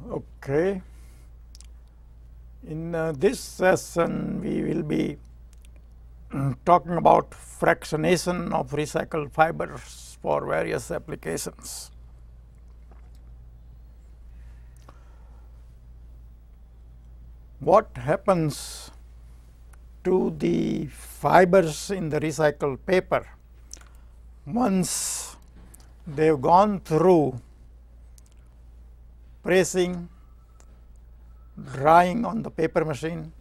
Okay. In this session, we will be talking about fractionation of recycled fibers for various applications. What happens to the fibers in the recycled paper once they have gone through pressing, drying on the paper machine,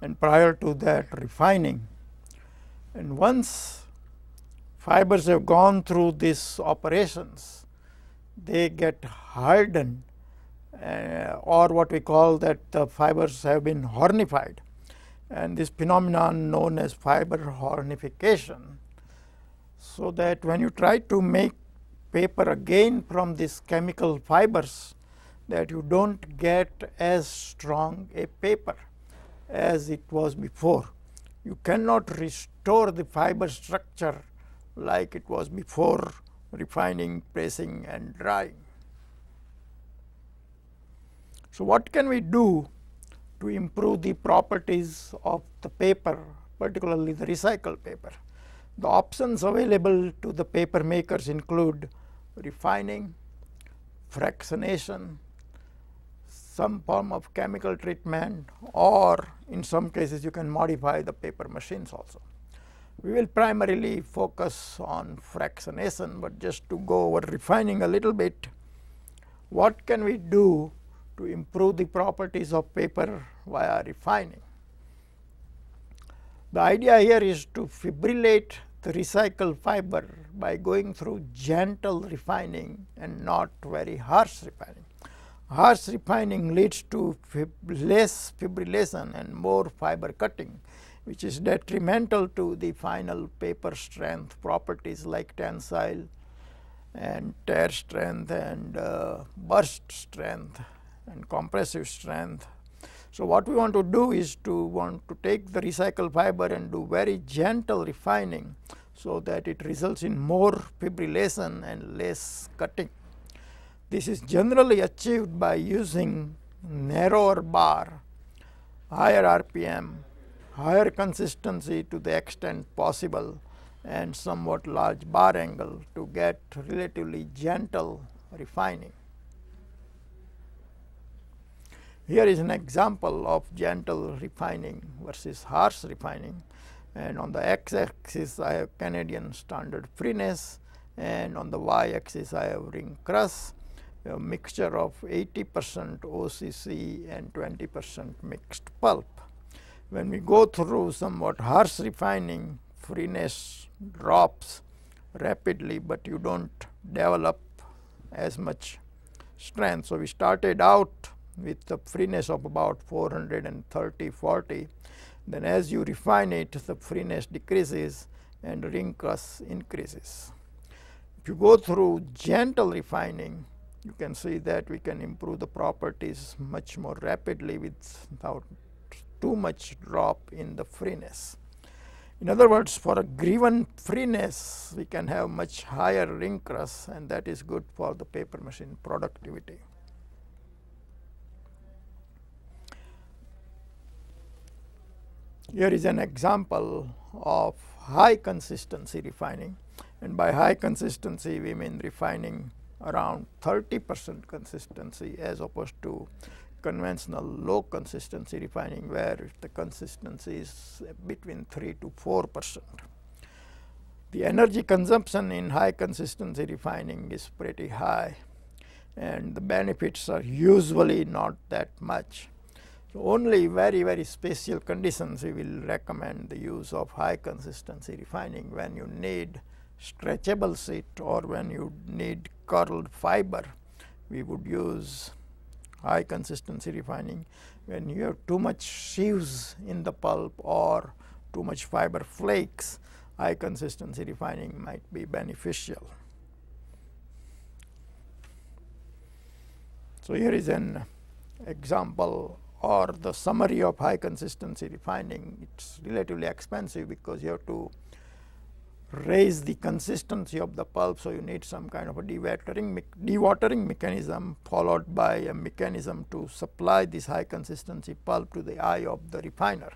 and prior to that refining? And once fibers have gone through these operations, they get hardened, or what we call that the fibers have been hornified, and this phenomenon known as fiber hornification. So that when you try to make paper again from these chemical fibers, that you don't get as strong a paper as it was before. You cannot restore the fiber structure like it was before refining, pressing, and drying. So what can we do to improve the properties of the paper, particularly the recycled paper? The options available to the paper makers include refining, fractionation, some form of chemical treatment, or in some cases you can modify the paper machines also. We will primarily focus on fractionation, but just to go over refining a little bit, what can we do to improve the properties of paper via refining? The idea here is to fibrillate the recycled fiber by going through gentle refining and not very harsh refining. Harsh refining leads to less fibrillation and more fiber cutting, which is detrimental to the final paper strength properties like tensile and tear strength and burst strength and compressive strength. So what we want to do is to take the recycled fiber and do very gentle refining so that it results in more fibrillation and less cutting. This is generally achieved by using narrower bar, higher RPM, higher consistency to the extent possible, and somewhat large bar angle to get relatively gentle refining. Here is an example of gentle refining versus harsh refining, and on the x-axis I have Canadian standard freeness, and on the y-axis I have ring crush, a mixture of 80% OCC and 20% mixed pulp. When we go through somewhat harsh refining, freeness drops rapidly, but you don't develop as much strength. So we started out with the freeness of about 430-40. Then as you refine it, the freeness decreases and ring crush increases. If you go through gentle refining, you can see that we can improve the properties much more rapidly without too much drop in the freeness. In other words, for a given freeness, we can have much higher ring crush, and that is good for the paper machine productivity. Here is an example of high consistency refining, and by high consistency we mean refining around 30% consistency as opposed to conventional low consistency refining where the consistency is between 3 to 4%. The energy consumption in high consistency refining is pretty high, and the benefits are usually not that much. So only very special conditions we will recommend the use of high consistency refining: when you need stretchable sheet or when you need curled fiber, we would use high consistency refining. When you have too much sheaves in the pulp or too much fiber flakes, high consistency refining might be beneficial. So here is an example or the summary of high consistency refining. It's relatively expensive because you have to raise the consistency of the pulp. So you need some kind of a dewatering mechanism, followed by a mechanism to supply this high consistency pulp to the eye of the refiner.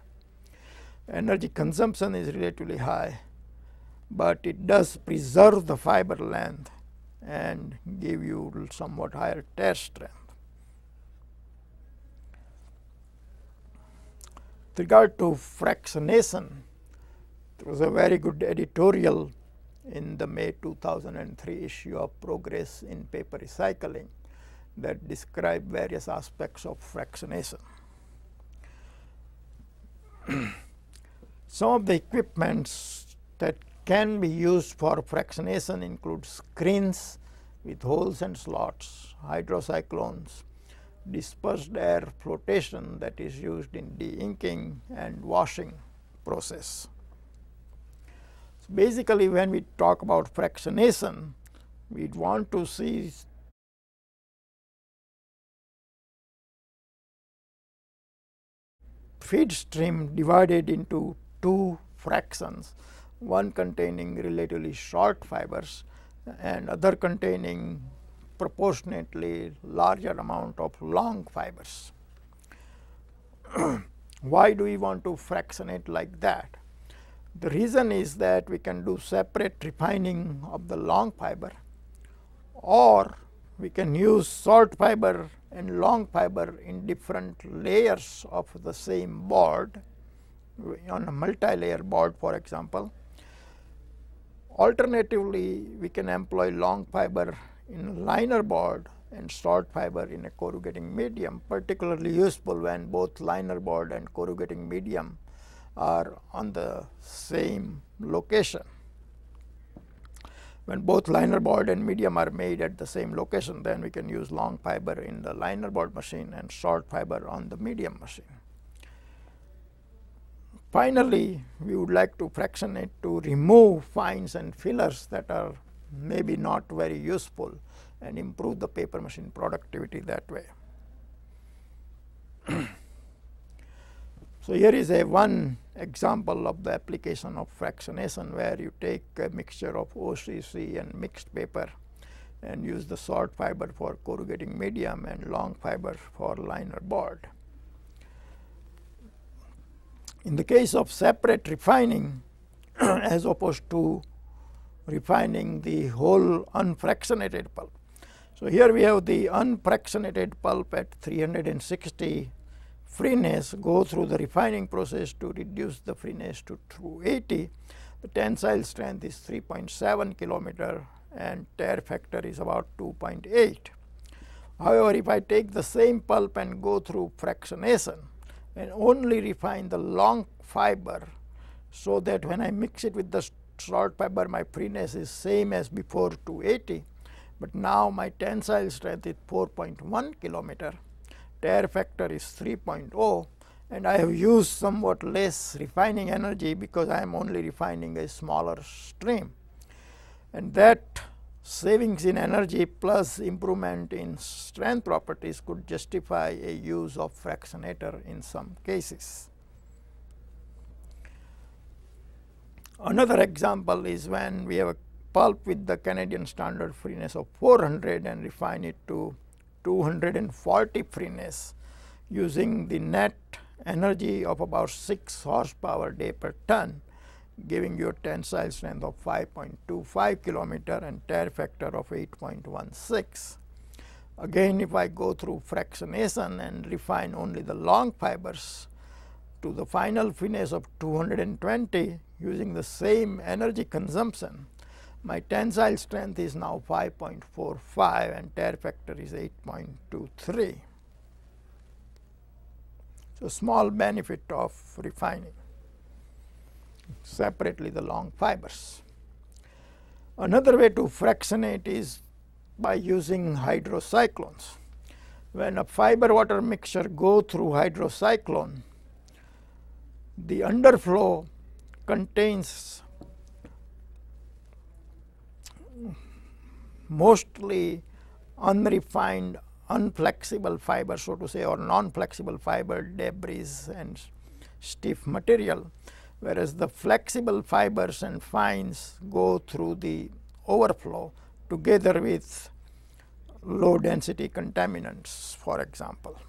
Energy consumption is relatively high, but it does preserve the fiber length and give you somewhat higher tear strength. With regard to fractionation, there was a very good editorial in the May 2003 issue of Progress in Paper Recycling that described various aspects of fractionation. Some of the equipments that can be used for fractionation include screens with holes and slots, hydrocyclones, dispersed air flotation that is used in de-inking and washing process. So basically, when we talk about fractionation, we want to see feed stream divided into two fractions, one containing relatively short fibers and other containing proportionately larger amount of long fibers. Why do we want to fractionate like that? The reason is that we can do separate refining of the long fiber, or we can use short fiber and long fiber in different layers of the same board, on a multi-layer board, for example. Alternatively, we can employ long fiber in a liner board and short fiber in a corrugating medium, particularly useful when both liner board and corrugating medium are on the same location. When both liner board and medium are made at the same location, then we can use long fiber in the liner board machine and short fiber on the medium machine. Finally, we would like to fractionate to remove fines and fillers that are maybe not very useful and improve the paper machine productivity that way. So here is one example of the application of fractionation, where you take a mixture of OCC and mixed paper and use the short fiber for corrugating medium and long fiber for liner board. In the case of separate refining, as opposed to refining the whole unfractionated pulp. So here we have the unfractionated pulp at 360 freeness, go through the refining process to reduce the freeness to 280. The tensile strength is 3.7 km and tear factor is about 2.8. However, if I take the same pulp and go through fractionation and only refine the long fiber, so that when I mix it with the short fiber, my freeness is same as before, 280, but now my tensile strength is 4.1 km, tear factor is 3.0, and I have used somewhat less refining energy because I am only refining a smaller stream. And that savings in energy plus improvement in strength properties could justify a use of fractionator in some cases. Another example is when we have a pulp with the Canadian standard freeness of 400 and refine it to 240 freeness using the net energy of about 6 horsepower day per ton, giving you a tensile strength of 5.25 km and tear factor of 8.16. Again, if I go through fractionation and refine only the long fibers to the final freeness of 220 using the same energy consumption, my tensile strength is now 5.45 and tear factor is 8.23. So small benefit of refining separately the long fibers. Another way to fractionate is by using hydrocyclones. When a fiber water mixture go through hydrocyclone, the underflow contains mostly unrefined, unflexible fiber, so to say, or non-flexible fiber, debris and stiff material. whereas the flexible fibers and fines go through the overflow together with low density contaminants, for example.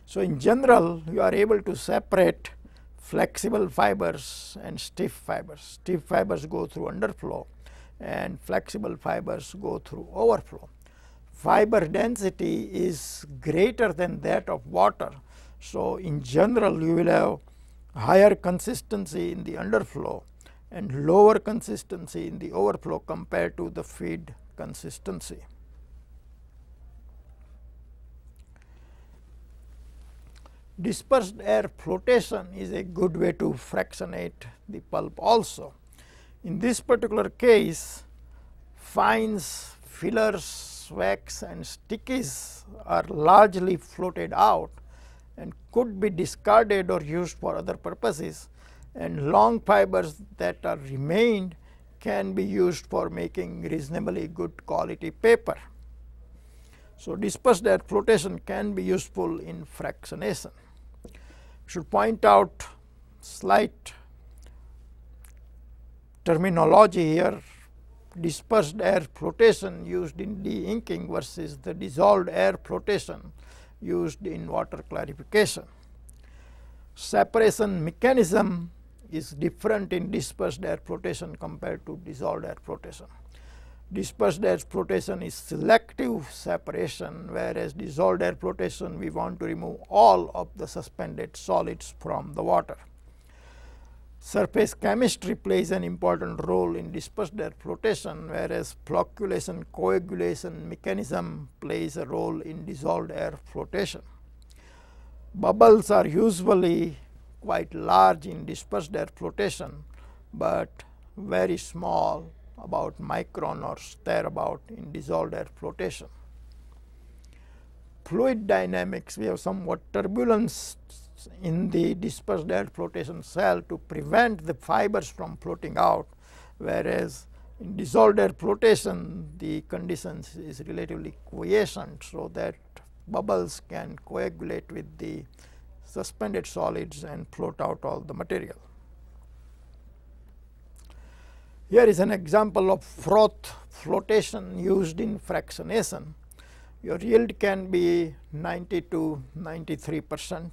So in general, you are able to separate flexible fibers and stiff fibers. Stiff fibers go through underflow and flexible fibers go through overflow. Fiber density is greater than that of water. So in general, you will have higher consistency in the underflow and lower consistency in the overflow compared to the feed consistency. Dispersed air flotation is a good way to fractionate the pulp also. In this particular case, fines, fillers, wax and stickies are largely floated out and could be discarded or used for other purposes, and long fibers that are remained can be used for making reasonably good quality paper. So dispersed air flotation can be useful in fractionation. Should point out slight terminology here. Dispersed air flotation used in de-inking versus the dissolved air flotation used in water clarification. Separation mechanism is different in dispersed air flotation compared to dissolved air flotation. Dispersed air flotation is selective separation, whereas dissolved air flotation we want to remove all of the suspended solids from the water. Surface chemistry plays an important role in dispersed air flotation, whereas flocculation coagulation mechanism plays a role in dissolved air flotation. Bubbles are usually quite large in dispersed air flotation, but very small, about micron or thereabout, in dissolved air flotation. Fluid dynamics, we have somewhat turbulence in the dispersed air flotation cell to prevent the fibers from floating out, whereas in dissolved air flotation the conditions is relatively quiescent, so that bubbles can coagulate with the suspended solids and float out all the material. Here is an example of froth flotation used in fractionation. Your yield can be 90 to 93%,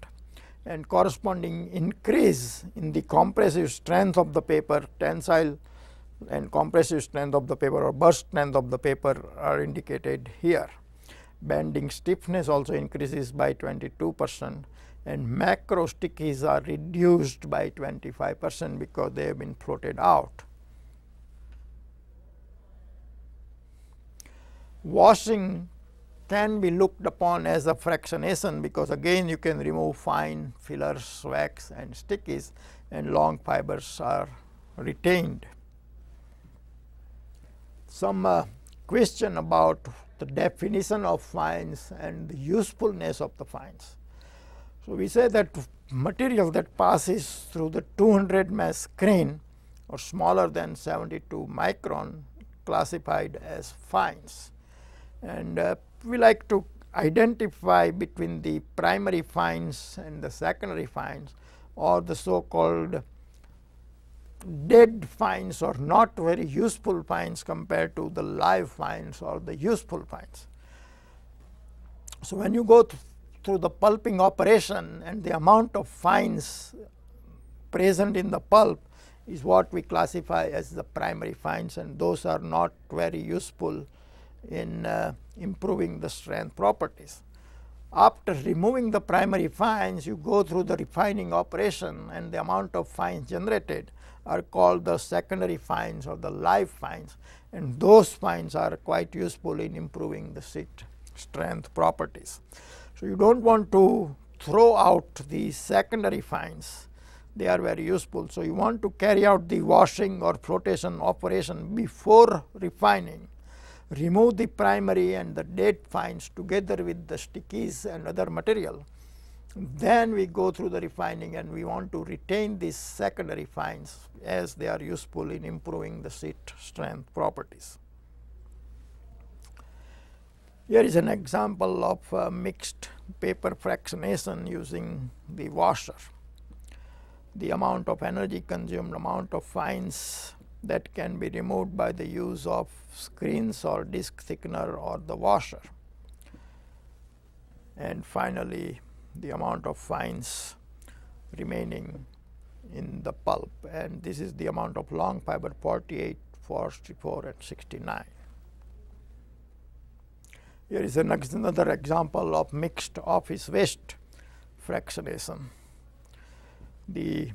and corresponding increase in the compressive strength of the paper, tensile and compressive strength of the paper or burst strength of the paper are indicated here. Bending stiffness also increases by 22%, and macro stickies are reduced by 25% because they have been floated out. Washing can be looked upon as a fractionation because again you can remove fine fillers, wax and stickies, and long fibers are retained. Some question about the definition of fines and the usefulness of the fines. So we say that material that passes through the 200 mesh screen or smaller than 72 micron classified as fines. And we like to identify between the primary fines and the secondary fines, or the so-called dead fines or not very useful fines compared to the live fines or the useful fines. So when you go through the pulping operation, and the amount of fines present in the pulp is what we classify as the primary fines, and those are not very useful in improving the strength properties. After removing the primary fines, you go through the refining operation, and the amount of fines generated are called the secondary fines or the live fines, and those fines are quite useful in improving the sheet strength properties. So you don't want to throw out the secondary fines, they are very useful. So you want to carry out the washing or flotation operation before refining. Remove the primary and the dead fines together with the stickies and other material. Then we go through the refining, and we want to retain these secondary fines as they are useful in improving the sheet strength properties. Here is an example of mixed paper fractionation using the washer. the amount of energy consumed, amount of fines that can be removed by the use of screens or disc thickener or the washer. And finally, the amount of fines remaining in the pulp, and this is the amount of long fiber 48, 44, and 69. Here is another example of mixed office waste fractionation. The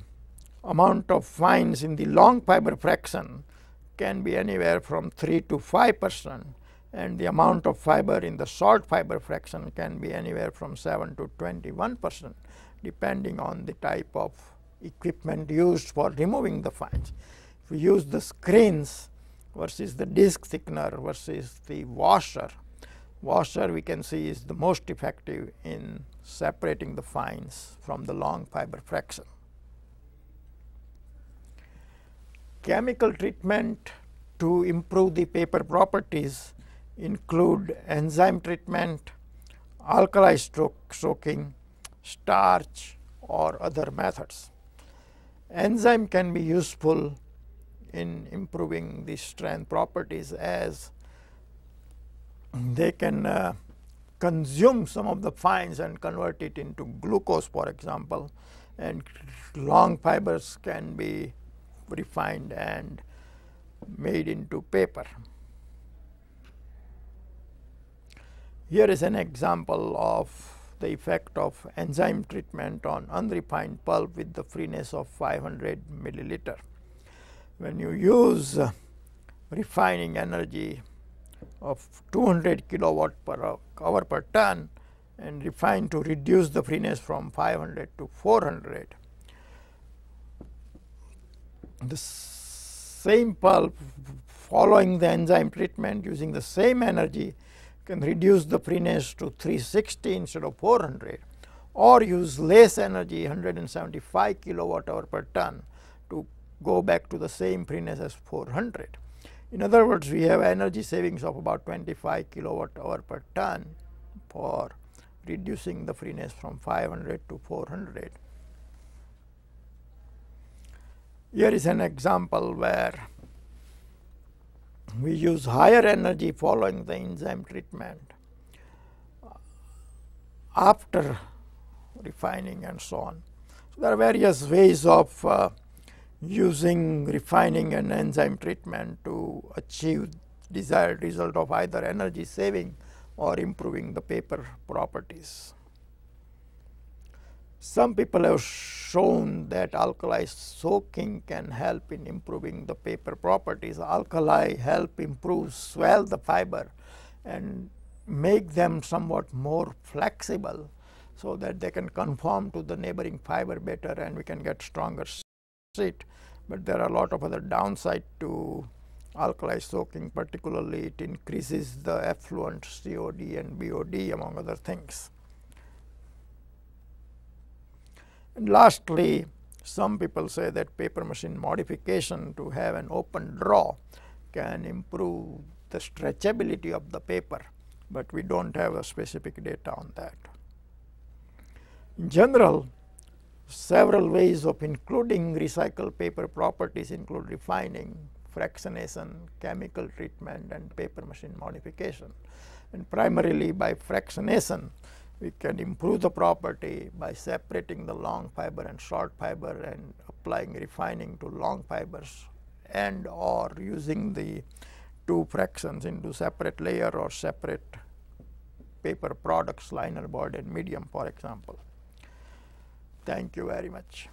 amount of fines in the long fiber fraction can be anywhere from 3 to 5%, and the amount of fiber in the short fiber fraction can be anywhere from 7 to 21%, depending on the type of equipment used for removing the fines. If we use the screens versus the disc thickener versus the washer, we can see is the most effective in separating the fines from the long fiber fraction. Chemical treatment to improve the paper properties include enzyme treatment, alkali soaking, starch, or other methods. Enzyme can be useful in improving the strength properties, as they can consume some of the fines and convert it into glucose, for example, and long fibers can be refined and made into paper. Here is an example of the effect of enzyme treatment on unrefined pulp with the freeness of 500 milliliter. When you use refining energy of 200 kilowatt per hour per ton and refine to reduce the freeness from 500 to 400, the same pulp following the enzyme treatment using the same energy can reduce the freeness to 360 instead of 400, or use less energy, 175 kilowatt hour per ton, to go back to the same freeness as 400. In other words, we have energy savings of about 25 kilowatt hour per ton for reducing the freeness from 500 to 400. Here is an example where we use higher energy following the enzyme treatment after refining and so on. So there are various ways of using refining and enzyme treatment to achieve desired result of either energy saving or improving the paper properties. Some people have shown that alkali soaking can help in improving the paper properties. Alkali help improve, swell the fiber and make them somewhat more flexible so that they can conform to the neighboring fiber better and we can get stronger sheet. But there are a lot of other downside to alkali soaking, particularly it increases the effluent COD and BOD among other things. And lastly, some people say that paper machine modification to have an open draw can improve the stretchability of the paper, but we don't have a specific data on that. In general, several ways of including recycled paper properties include refining, fractionation, chemical treatment, and paper machine modification. And primarily by fractionation, we can improve the property by separating the long fiber and short fiber and applying refining to long fibers, and or using the two fractions into separate layer or separate paper products, linerboard and medium, for example. Thank you very much.